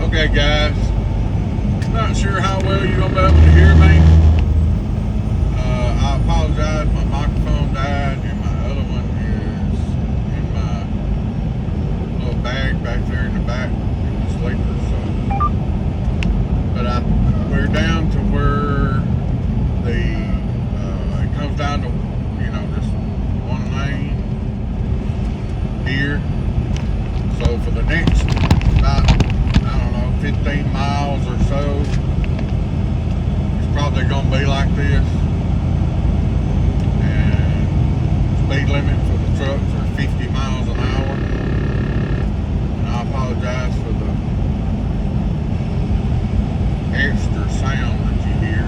Okay, guys. Not sure how well you're gonna be able to hear me. I apologize. My microphone died, and my other one is in my little bag back there in the back in the sleeper. So, but we're down to where it comes down to just one lane here. So for the next about 15 miles or so, it's probably going to be like this. And speed limit for the trucks are 50 miles an hour. And I apologize for the extra sound that you hear.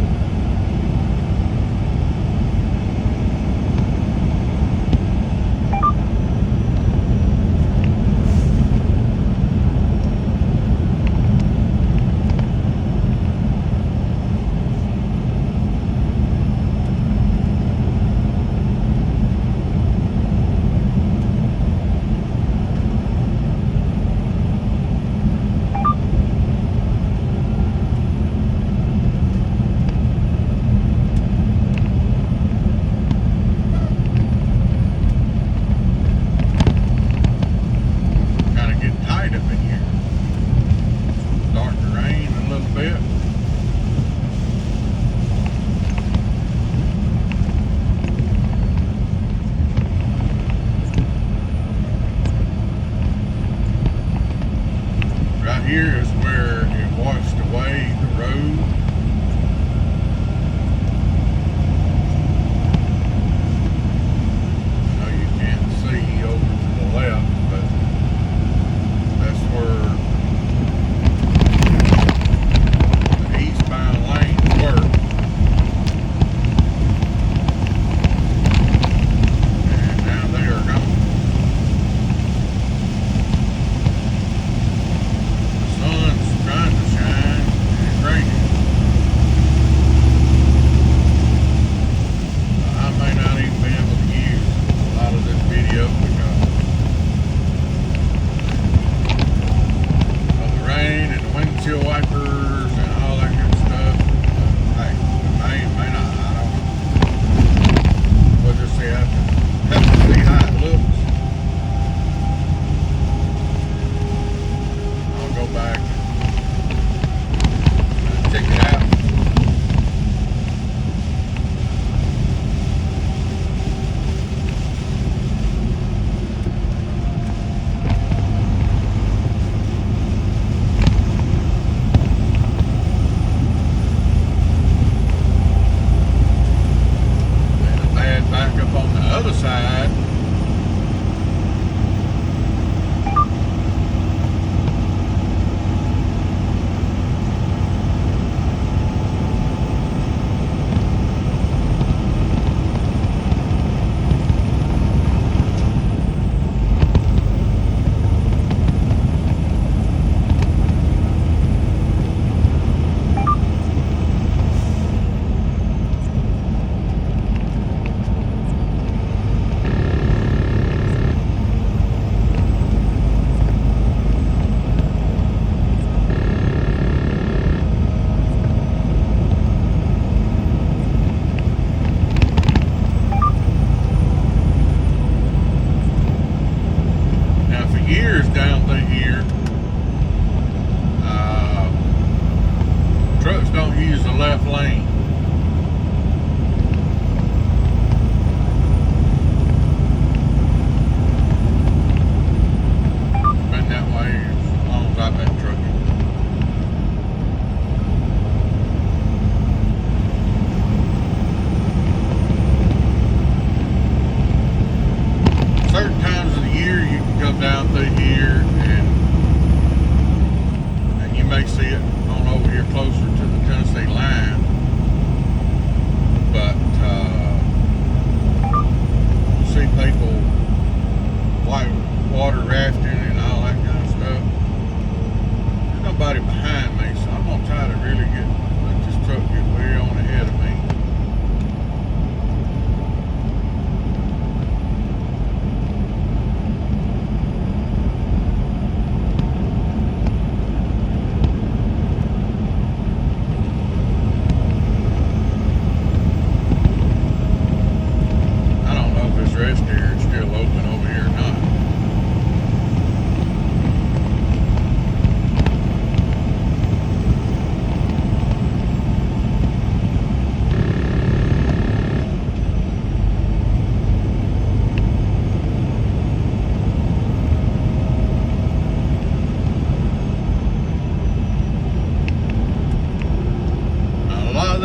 Here is where it washed away the road. I know you can't see over to the left, but that's where the eastbound lanes were. And now they are gone. Sun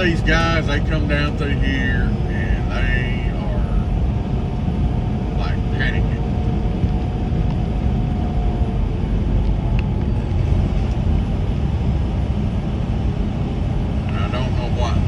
these guys, they come down through here and they are like panicking. And I don't know why.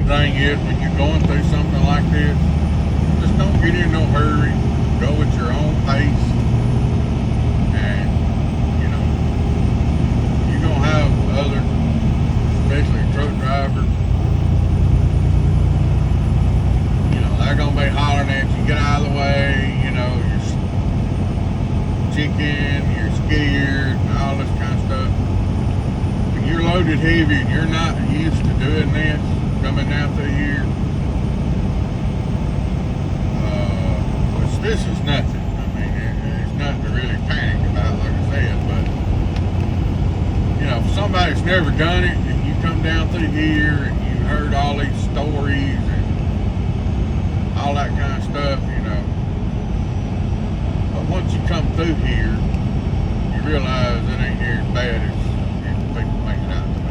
Thing is, when you're going through something like this, just don't get in no hurry. Go at your own pace, and you know you're gonna have other, especially truck drivers. You know they're gonna be hollering at you, get out of the way. You know you're chicken, you're scared, and all this kind of stuff. When you're loaded heavy and you're not used to doing this, coming down through here, which this is nothing. I mean, it's nothing to really panic about, like I said. But you know, if somebody's never done it, and you come down through here and you heard all these stories and all that kind of stuff, you know. But once you come through here, you realize it ain't near as bad as people make it out to be.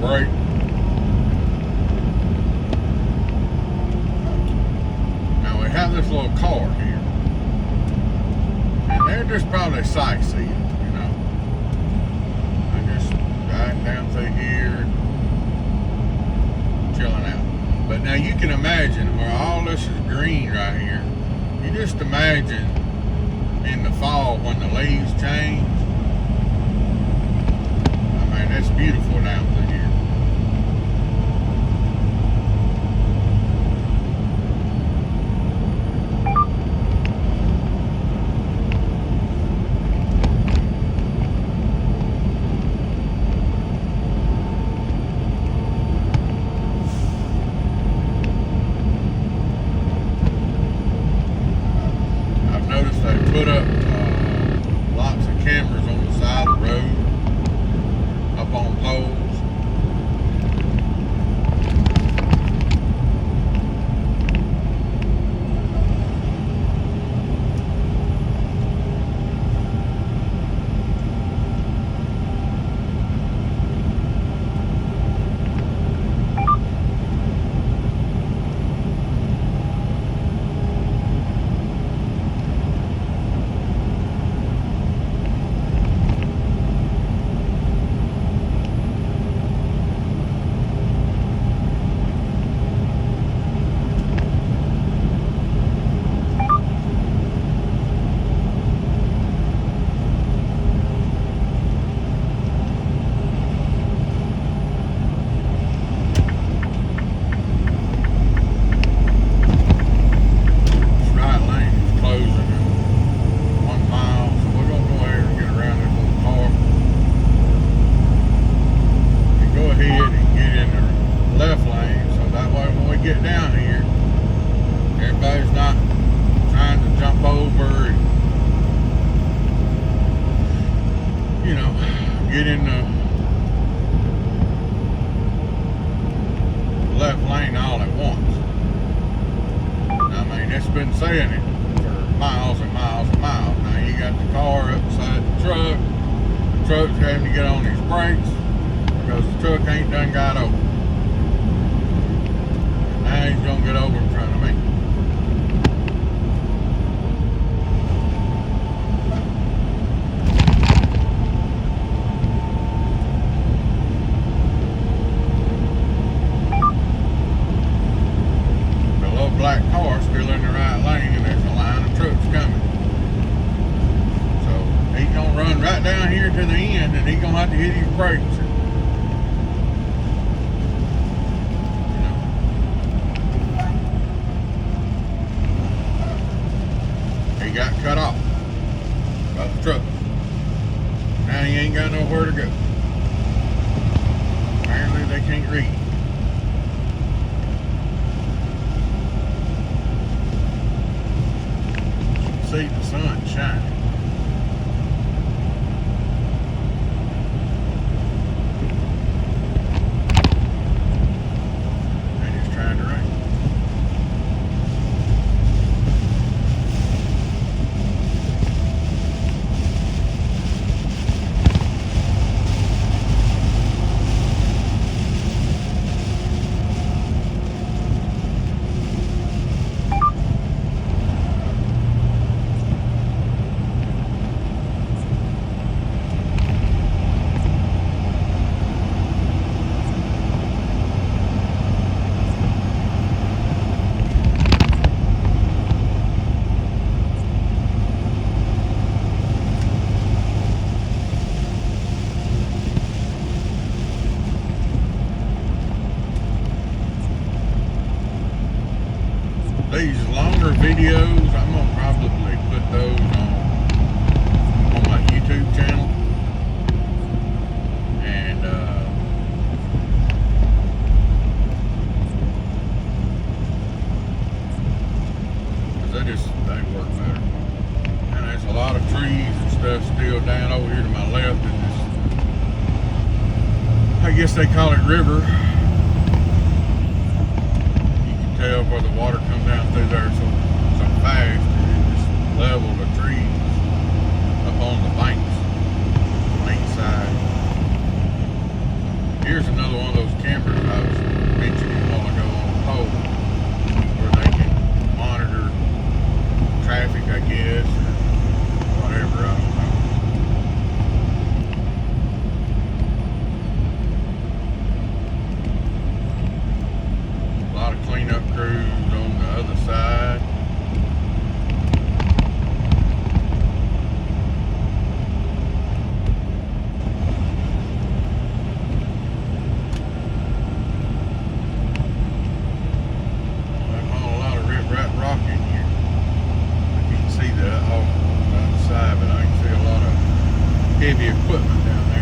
Break. Now we have this little car here, and they're just probably sightseeing, you know. They're just riding down through here, chilling out. But now you can imagine where all this is green right here. You just imagine in the fall when the leaves change. I mean, that's beautiful down through here. Put up lots of cameras on the side of the road, up on poles. get in the left lane all at once. I mean, it's been saying it for miles and miles and miles. Now you got the car up beside the truck. The truck's having to get on his brakes because the truck ain't done got over. And now he's gonna get over in front of me. the end, and he gonna have to hit his brakes. He got cut off by the truck. Now he ain't got nowhere to go. Apparently they can't read. See the sun shining. And it's trying to rain. These longer videos, I'm gonna probably put those on my YouTube channel, and they work better. And there's a lot of trees and stuff still down over here to my left in this, I guess they call it river. Tell where the water comes down through there so fast, it just leveled the trees up on the banks on each side. Here's another one of those cameras I was mentioning a while ago on the pole, where they can monitor traffic, I guess, or whatever, I don't know. Cleanup crews on the other side. There's not a lot of rip-rap rock in here. I can't see that off the other side, but I can see a lot of heavy equipment down there.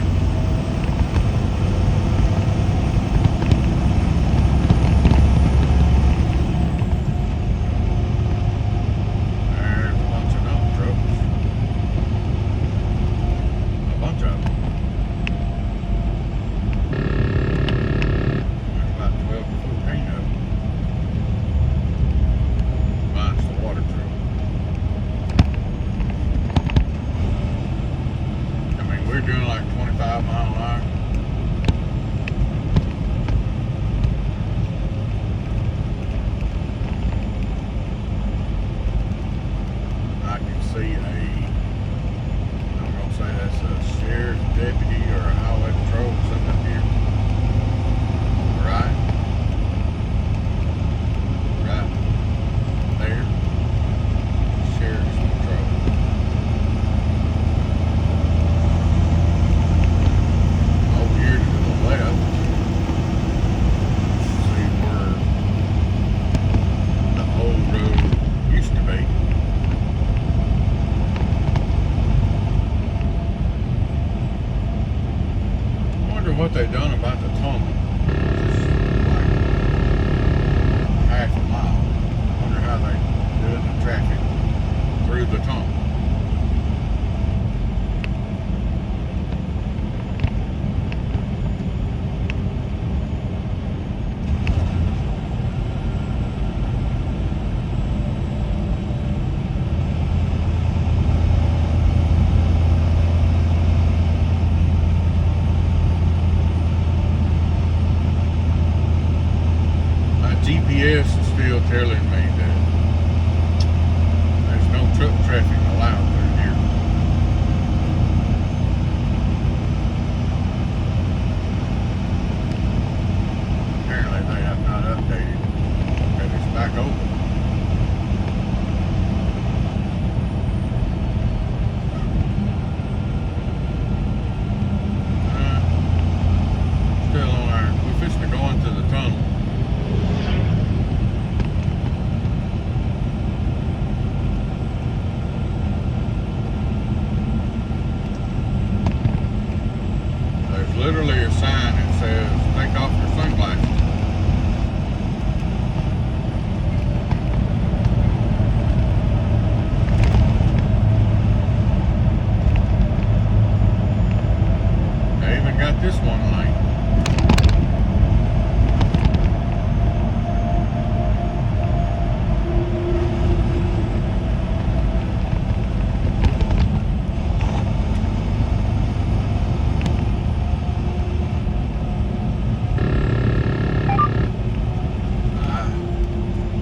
We're doing like 25 mile an hour. I can see I'm gonna say that's a sheriff's deputy or a highway patrol sitting up here. Right there. Sheriff's patrol. What they done about the tunnel. It's like half a mile. Wonder how they do the traffic through the tunnel. GPS is still telling me that there's no truck traffic allowed through here. Apparently they have not updated that it's back open. literally a sign that says take off your sunglasses. They even got this one lane.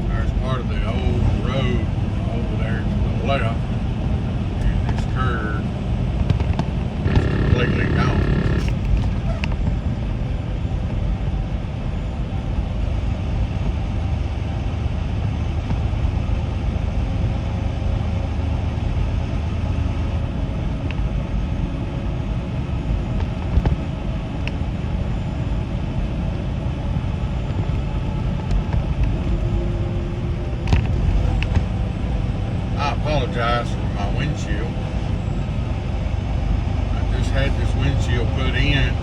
There's part of the old road over there to the left, and this curve is completely gone. I apologize for my windshield. I just had this windshield put in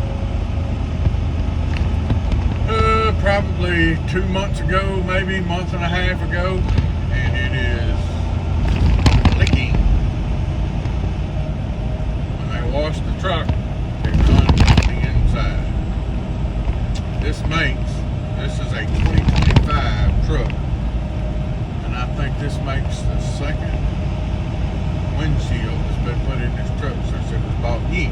probably 2 months ago, maybe a month and a half ago, and it is leaking. When they wash the truck, it runs on the inside. This is a 2025 truck. And I think this makes the second windshield that's been put in this truck since it was bought new.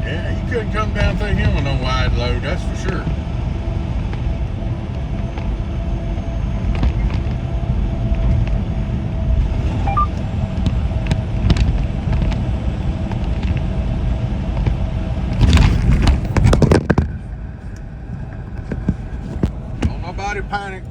Yeah, you couldn't come down through here with no wide load, that's for sure. Nobody panic.